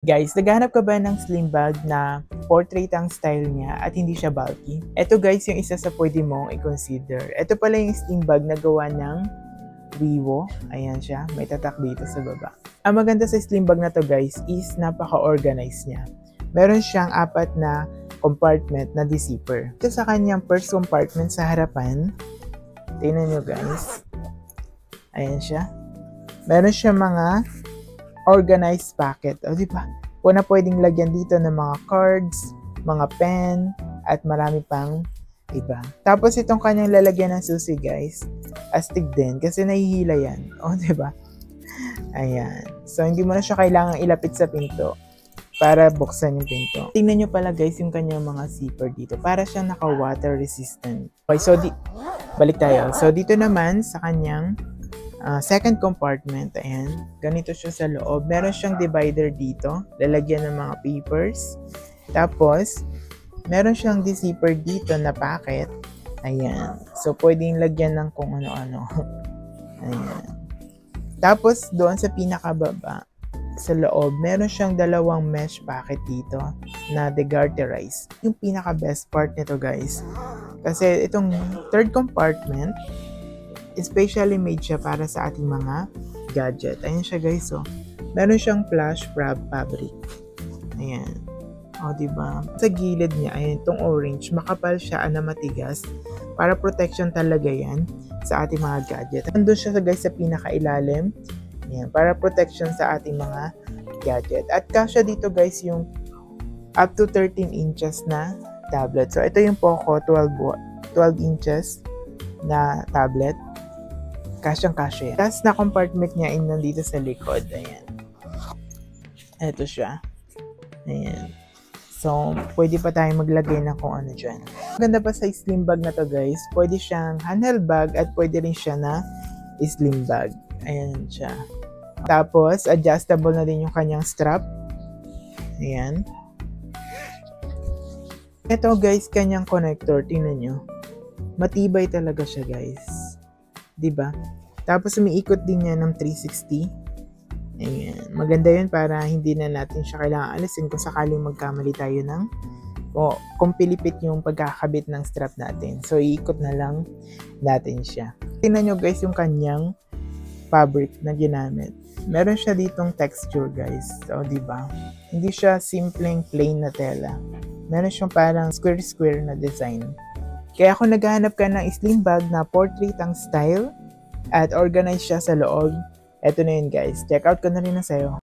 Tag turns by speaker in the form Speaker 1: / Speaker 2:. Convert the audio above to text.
Speaker 1: Guys, naghahanap ka ba ng slim bag na portrait ang style niya at hindi siya bulky? Ito guys yung isa sa pwede mong i-consider. Ito pala yung slim bag na gawa ng Vivo. Ayan siya, may tatak dito sa baba. Ang maganda sa slim bag na to guys is napaka-organized niya. Meron siyang 4 na compartment na zipper. Ito sa kanyang first compartment sa harapan. Tingnan nyo guys. Ayan siya. Meron siyang mga organized packet. O, di ba? Kung na pwedeng lagyan dito ng mga cards, mga pen, at marami pang iba. Tapos itong kanyang lalagyan ng susi, guys. Astig din, kasi nahihila yan. O, di ba? Ayan. So, hindi mo na siya kailangang ilapit sa pinto para buksan yung pinto. Tingnan nyo pala, guys, yung kanyang mga zipper dito. Para siyang naka-water resistant. Okay, so, balik tayo. So, dito naman sa kanyang second compartment, ayan, ganito siya sa loob. Meron siyang divider dito, lalagyan ng mga papers. Tapos, meron siyang zipper dito na packet. Ayan. So, pwedeng lagyan ng kung ano-ano. Ayan. Tapos, doon sa pinakababa, sa loob, meron siyang 2 mesh packet dito na degarterized. Yung pinaka-best part nito, guys. Kasi itong third compartment, especially made siya para sa ating mga gadget. Ayan siya guys, oh. Meron siyang flash fabric. Ayan. O, diba? Sa gilid niya, ayan, itong orange, makapal siya na matigas. Para protection talaga yan sa ating mga gadget. Nandun siya guys sa pinakailalim. Ayan, para protection sa ating mga gadget. At kasya dito guys yung up to 13 inches na tablet. So, ito yung Poco 12 inches na tablet. Kasyang-kasya yan. Tapos na compartment niya ay nandito sa likod. Ayan. Ito siya. Ayan. So, pwede pa tayong maglagay ng kung ano dyan. Maganda pa sa slim bag na to guys. Pwede siyang handheld bag at pwede rin siya na slim bag. Ayan siya. Tapos, adjustable na din yung kanyang strap. Ayan. Ito guys, kanyang connector. Tingnan nyo. Matibay talaga siya guys. Diba? Tapos umiikot din niya ng 360. Ayan. Maganda yun para hindi na natin siya kailangan alisin kung sakaling magkamali tayo ng kung pilipit yung pagkakabit ng strap natin. So, iikot na lang natin siya. Tingnan nyo guys yung kanyang fabric na ginamit. Meron siya ditong texture guys. So, diba? Hindi siya simpleng plain na tela. Meron siyang parang square-square na design. Kaya kung naghahanap ka ng slim bag na portrait ang style at organized siya sa loob, eto na yun guys. Check out ko na rin na sa'yo.